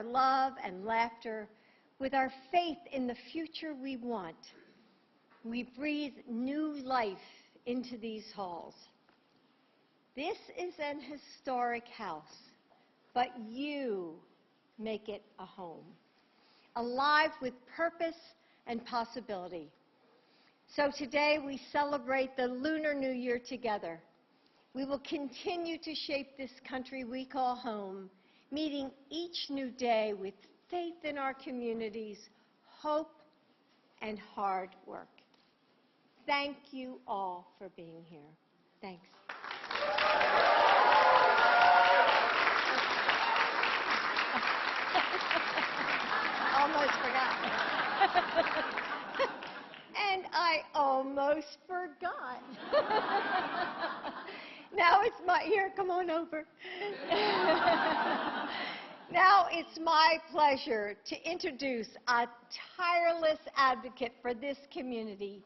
love and laughter, with our faith in the future we want. We breathe new life into these halls. This is an historic house, but you make it a home, alive with purpose and possibility. So today we celebrate the Lunar New Year together. We will continue to shape this country we call home, meeting each new day with faith in our communities, hope, and hard work. Thank you all for being here. Thanks. Almost forgot. And I almost forgot. Now it's my, here, come on over. Now it's my pleasure to introduce a tireless advocate for this community,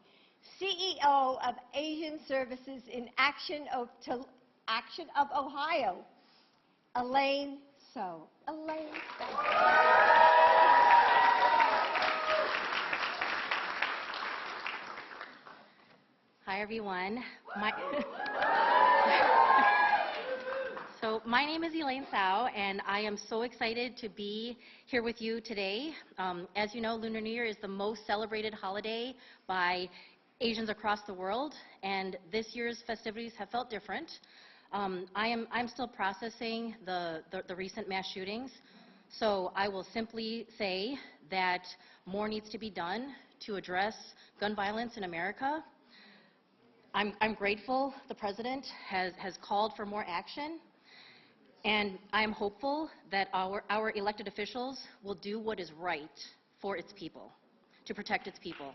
CEO of Asian Services in Action of Ohio, Elaine So. Elaine, thank you. Hi, everyone. My name is Elaine Sao, and I am so excited to be here with you today. As you know, Lunar New Year is the most celebrated holiday by Asians across the world, and this year's festivities have felt different. I'm still processing the recent mass shootings, so I will simply say that more needs to be done to address gun violence in America. I'm grateful the President has called for more action, and I'm hopeful that our elected officials will do what is right for its people, to protect its people.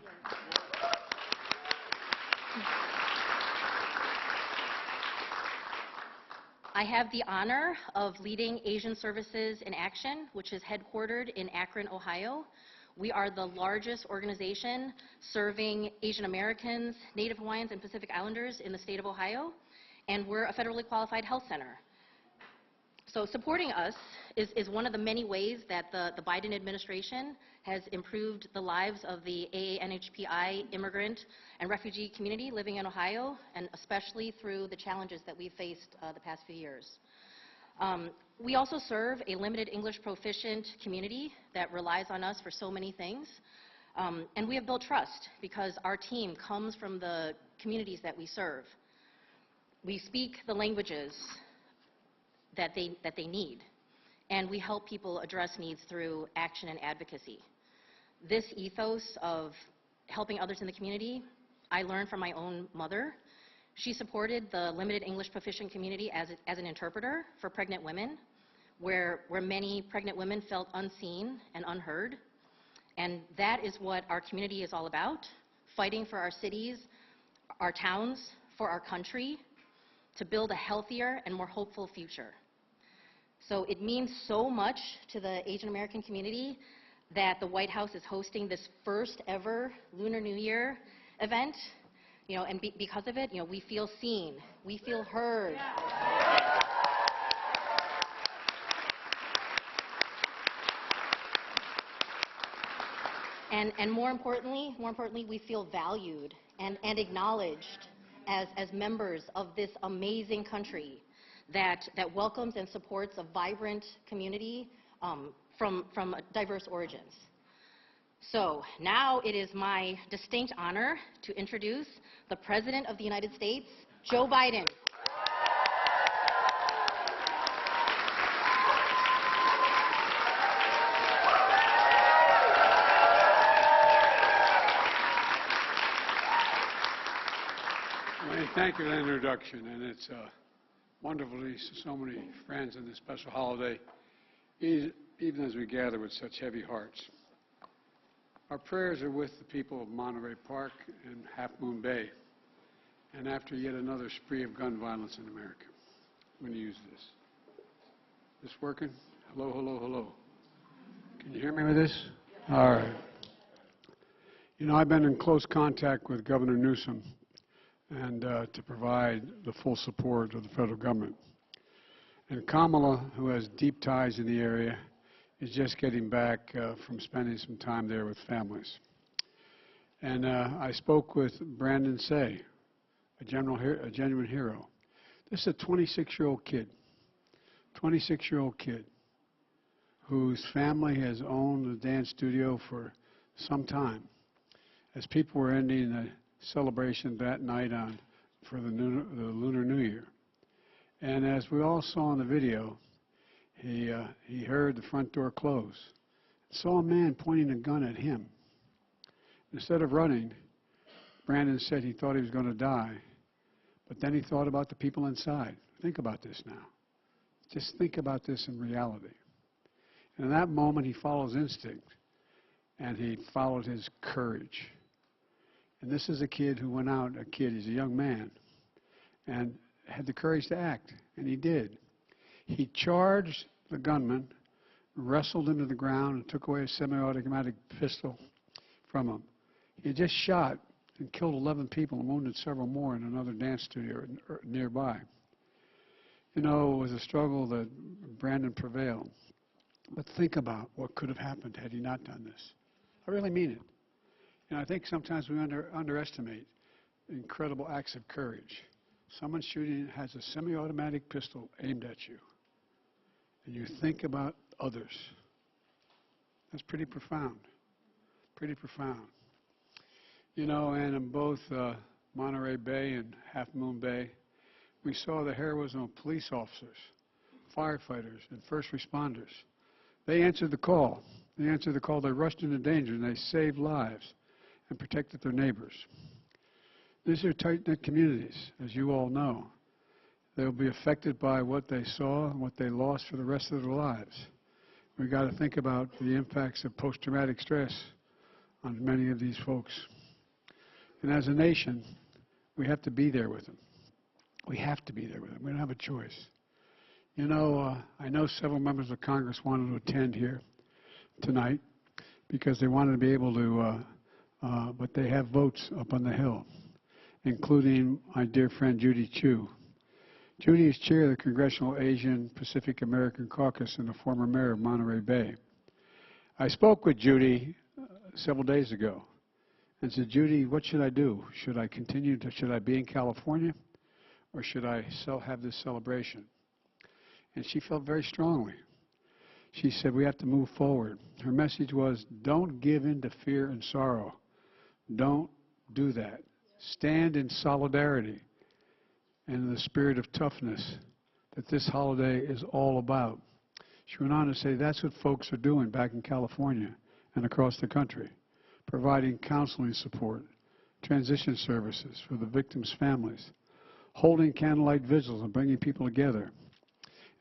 I have the honor of leading Asian Services in Action, which is headquartered in Akron, Ohio. We are the largest organization serving Asian Americans, Native Hawaiians, and Pacific Islanders in the state of Ohio, and we're a federally qualified health center. So supporting us is one of the many ways that the Biden administration has improved the lives of the AANHPI immigrant and refugee community living in Ohio, and especially through the challenges that we've faced the past few years. We also serve a limited English proficient community that relies on us for so many things. And we have built trust because our team comes from the communities that we serve. We speak the languages that they need, and we help people address needs through action and advocacy. This ethos of helping others in the community, I learned from my own mother. She supported the limited English proficient community as an interpreter for pregnant women, where many pregnant women felt unseen and unheard. And that is what our community is all about, fighting for our cities, our towns, for our country, to build a healthier and more hopeful future. So it means so much to the Asian American community that the White House is hosting this first ever Lunar New Year event. And because of it, we feel seen, we feel heard. And more importantly, we feel valued and acknowledged as members of this amazing country that welcomes and supports a vibrant community from diverse origins. So now it is my distinct honor to introduce the President of the United States, Joe Biden. Thank you for the introduction, and it's wonderful to see so many friends in this special holiday, even as we gather with such heavy hearts. Our prayers are with the people of Monterey Park and Half Moon Bay, and after yet another spree of gun violence in America. I'm going to use this. This working? Hello, hello, hello. Can you hear me with this? All right. I've been in close contact with Governor Newsom and to provide the full support of the federal government. And Kamala, who has deep ties in the area, is just getting back from spending some time there with families. And I spoke with Brandon Say, a genuine hero. This is a 26-year-old kid, 26-year-old kid whose family has owned the dance studio for some time. As people were ending the celebration that night for the Lunar New Year. And as we all saw in the video, he heard the front door close, saw a man pointing a gun at him. Instead of running, Brandon said he thought he was going to die, but then he thought about the people inside. Think about this now. Just think about this in reality. And in that moment, he follows instinct, and he followed his courage. And this is a kid who went out, he's a young man, and had the courage to act, and he did. He charged the gunman, wrestled him to the ground, and took away a semi-automatic pistol from him. He had just shot and killed 11 people and wounded several more in another dance studio nearby. You know, it was a struggle that Brandon prevailed. But think about what could have happened had he not done this. I really mean it. And I think sometimes we underestimate incredible acts of courage. Someone shooting has a semi-automatic pistol aimed at you, and you think about others. That's pretty profound, pretty profound. You know, and in both Monterey Bay and Half Moon Bay, we saw the heroism of police officers, firefighters, and first responders. They answered the call. They answered the call. They rushed into danger, and they saved lives and protected their neighbors. These are tight-knit communities, as you all know. They'll be affected by what they saw and what they lost for the rest of their lives. We've got to think about the impacts of post-traumatic stress on many of these folks. And as a nation, we have to be there with them. We have to be there with them. We don't have a choice. You know, I know several members of Congress wanted to attend here tonight because they wanted to be able to, but they have votes up on the Hill, including my dear friend Judy Chu. Judy is chair of the Congressional Asian Pacific American Caucus and a former mayor of Monterey Bay. I spoke with Judy several days ago and said, Judy, what should I do? Should I should I be in California, or should I have this celebration? And she felt very strongly. She said, we have to move forward. Her message was, don't give in to fear and sorrow. Don't do that. Stand in solidarity and in the spirit of toughness that this holiday is all about. She went on to say that's what folks are doing back in California and across the country, providing counseling support, transition services for the victims' families, holding candlelight vigils and bringing people together,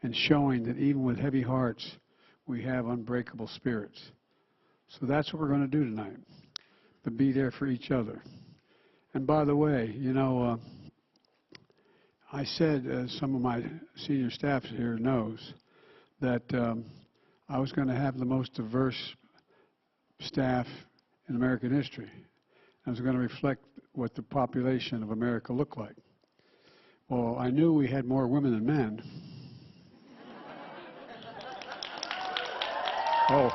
and showing that even with heavy hearts, we have unbreakable spirits. So that's what we're going to do tonight, to be there for each other. And by the way, you know, I said, as some of my senior staff here knows, that I was going to have the most diverse staff in American history. I was going to reflect what the population of America looked like. Well, I knew we had more women than men. Oh.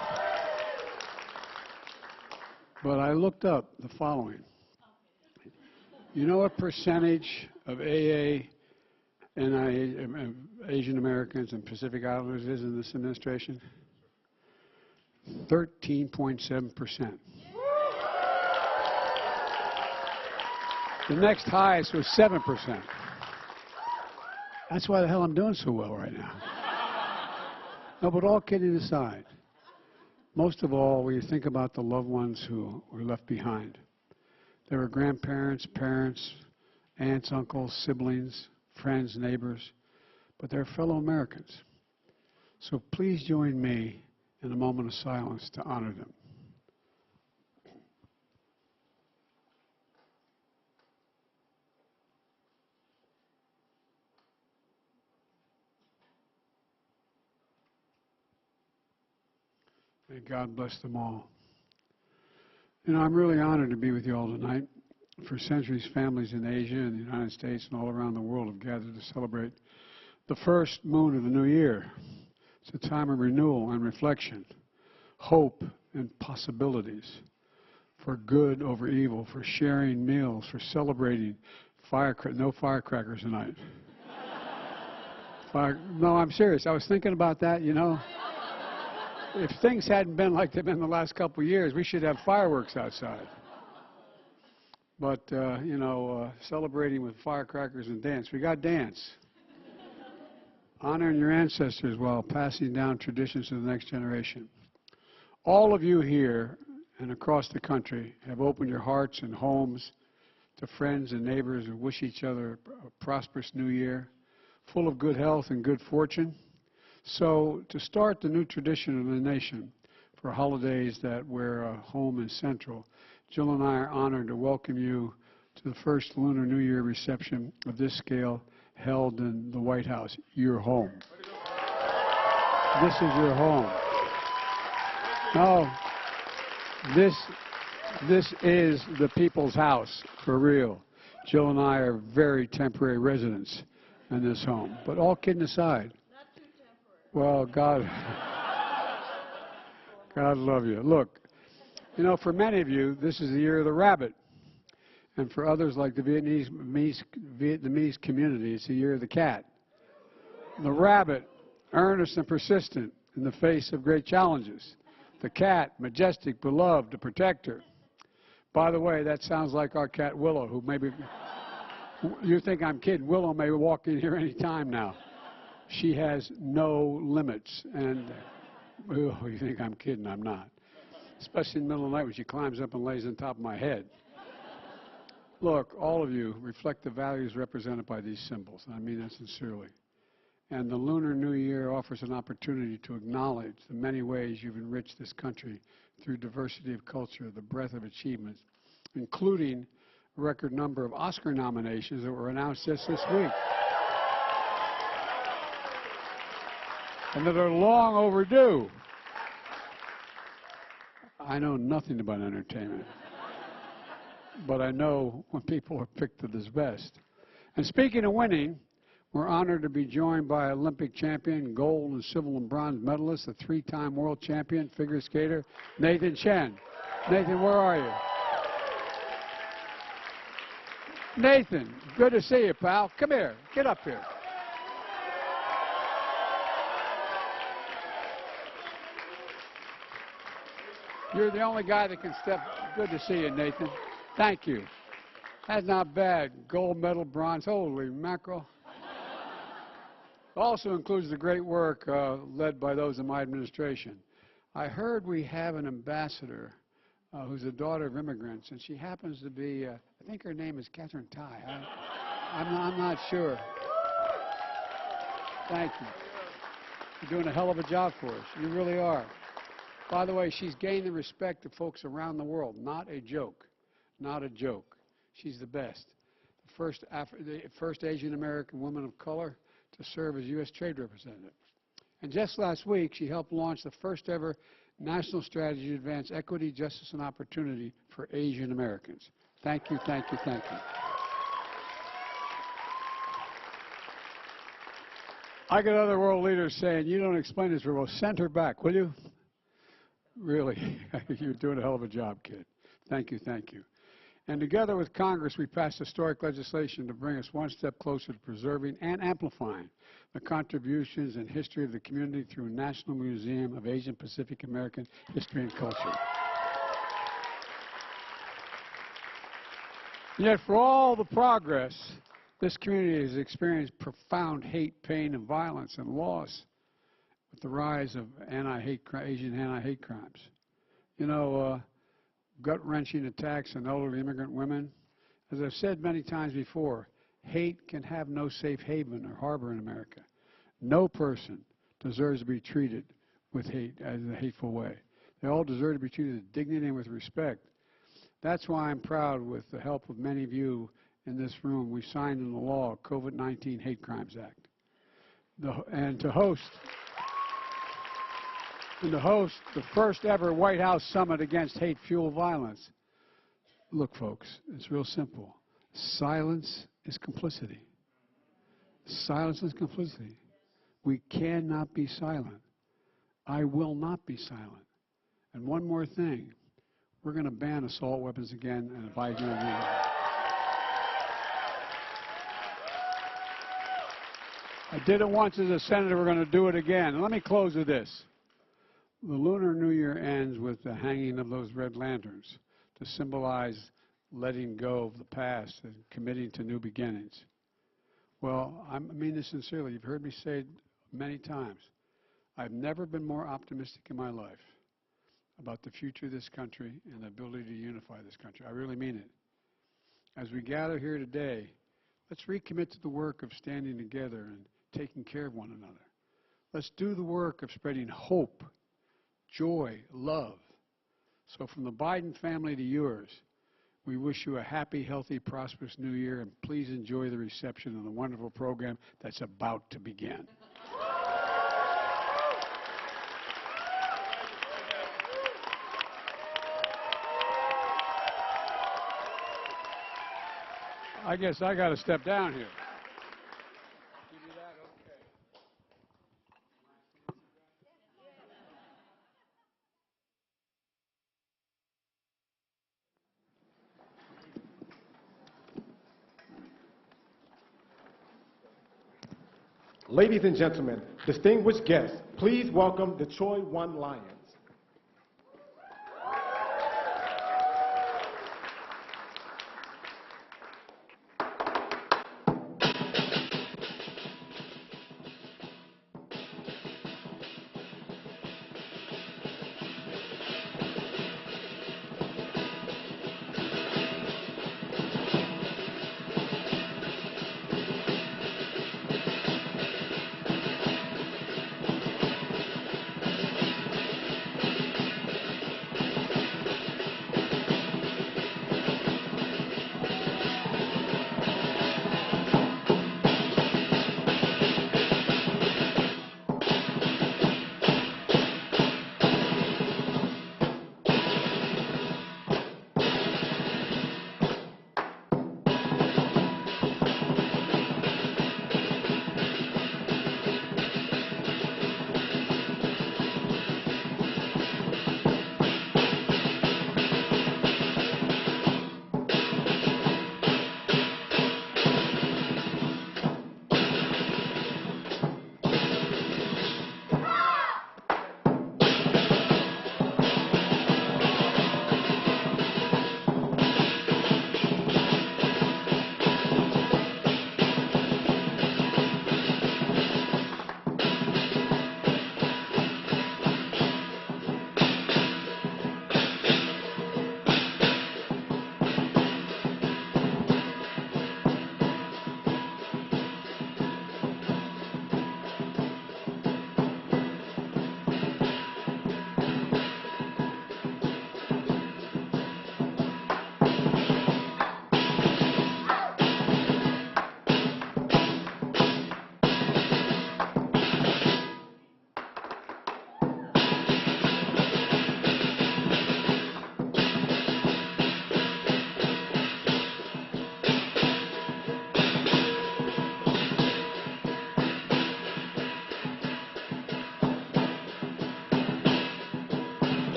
But I looked up the following. You know what percentage of AA and Asian Americans and Pacific Islanders is in this administration? 13.7%. The next highest was 7%. That's why the hell I'm doing so well right now. No, but all kidding aside, most of all, when you think about the loved ones who were left behind, there were grandparents, parents, aunts, uncles, siblings, friends, neighbors, but they're fellow Americans. So please join me in a moment of silence to honor them. May God bless them all. You know, I'm really honored to be with you all tonight. For centuries, families in Asia and the United States and all around the world have gathered to celebrate the first moon of the new year, It's a time of renewal and reflection, hope and possibilities, for good over evil, for sharing meals, for celebrating no firecrackers tonight. No, I'm serious. I was thinking about that, you know. If things hadn't been like they've been the last couple of years, we should have fireworks outside. But, celebrating with firecrackers and dance. We got dance. Honoring your ancestors while passing down traditions to the next generation. All of you here and across the country have opened your hearts and homes to friends and neighbors and wish each other a prosperous new year, full of good health and good fortune. So to start the new tradition of the nation for holidays that we're home and central, Jill and I are honored to welcome you to the first Lunar New Year reception of this scale held in the White House, your home. This is your home. No, this is the people's house, for real. Jill and I are very temporary residents in this home. But all kidding aside, not too temporary. Well, God love you. Look, you know, for many of you, this is the year of the rabbit. And for others, like the Vietnamese community, it's the year of the cat. The rabbit, earnest and persistent in the face of great challenges. The cat, majestic, beloved, a protector. By the way, that sounds like our cat Willow, who maybe, you think I'm kidding, Willow may walk in here any time now. She has no limits. And, oh, you think I'm kidding, I'm not. Especially in the middle of the night when she climbs up and lays on top of my head. Look, all of you reflect the values represented by these symbols, and I mean that sincerely. And the Lunar New Year offers an opportunity to acknowledge the many ways you've enriched this country through diversity of culture, the breadth of achievements, including a record number of Oscar nominations that were announced just this week. And that are long overdue. I know nothing about entertainment. But I know when people are picked at his best. And speaking of winning, we're honored to be joined by Olympic champion, gold and silver and bronze medalist, a three-time world champion figure skater, Nathan Chen. Nathan, where are you? Nathan, good to see you, pal. Come here. Get up here. You're the only guy that can step. Good to see you, Nathan. Thank you. That's not bad. Gold medal, bronze. Holy mackerel. Also includes the great work led by those in my administration. I heard we have an ambassador who's a daughter of immigrants, and she happens to be, I think her name is Catherine Tai. I'm not sure. Thank you. You're doing a hell of a job for us. You really are. By the way, she's gained the respect of folks around the world. Not a joke. Not a joke. She's the best. The first Asian American woman of color to serve as U.S. Trade Representative. And just last week, she helped launch the first ever national strategy to advance equity, justice, and opportunity for Asian Americans. Thank you, thank you, thank you. I got other world leaders saying, you don't explain this very well. Send her back, will you? Really, you're doing a hell of a job, kid. Thank you, thank you. And together with Congress, we passed historic legislation to bring us one step closer to preserving and amplifying the contributions and history of the community through a National Museum of Asian Pacific American History and Culture. Yet for all the progress, this community has experienced profound hate, pain, and violence and loss with the rise of Asian anti-hate crimes. You know, gut-wrenching attacks on elderly immigrant women. As I've said many times before, hate can have no safe haven or harbor in America. No person deserves to be treated with hate in a hateful way. They all deserve to be treated with dignity and with respect. That's why I'm proud, with the help of many of you in this room, we signed into law COVID-19 Hate Crimes Act. And to host the first ever White House summit against hate-fueled violence. Look, folks, it's real simple. Silence is complicity. Silence is complicity. We cannot be silent. I will not be silent. And one more thing, we're going to ban assault weapons again and advise you of it. I did it once as a senator, we're going to do it again. And let me close with this. The Lunar New Year ends with the hanging of those red lanterns to symbolize letting go of the past and committing to new beginnings. Well, I mean this sincerely. You've heard me say it many times. I've never been more optimistic in my life about the future of this country and the ability to unify this country. I really mean it. As we gather here today, let's recommit to the work of standing together and taking care of one another. Let's do the work of spreading hope, joy, love. So from the Biden family to yours, we wish you a happy, healthy, prosperous New Year, and please enjoy the reception of the wonderful program that's about to begin. I guess I got to step down here. Ladies and gentlemen, distinguished guests, please welcome the Troy 1 Lions.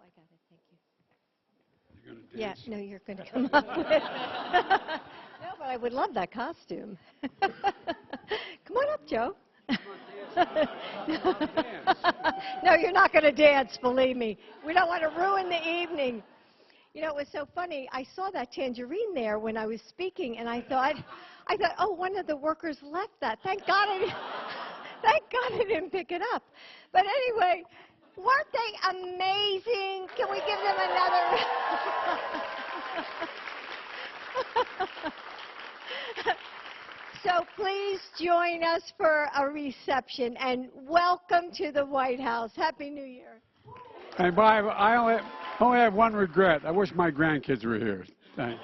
I got it. Thank you. You're going to Yeah, dance? no, you're going to come up with it. No, but I would love that costume. Come on up, Joe. No, you're not going to dance, believe me. We don't want to ruin the evening. You know, it was so funny. I saw that tangerine there when I was speaking, and I thought, oh, one of the workers left that. Thank God I didn't pick it up. But anyway, weren't they amazing? Can we give them another? So please join us for a reception, and welcome to the White House. Happy New Year. And I only have one regret. I wish my grandkids were here. Thanks.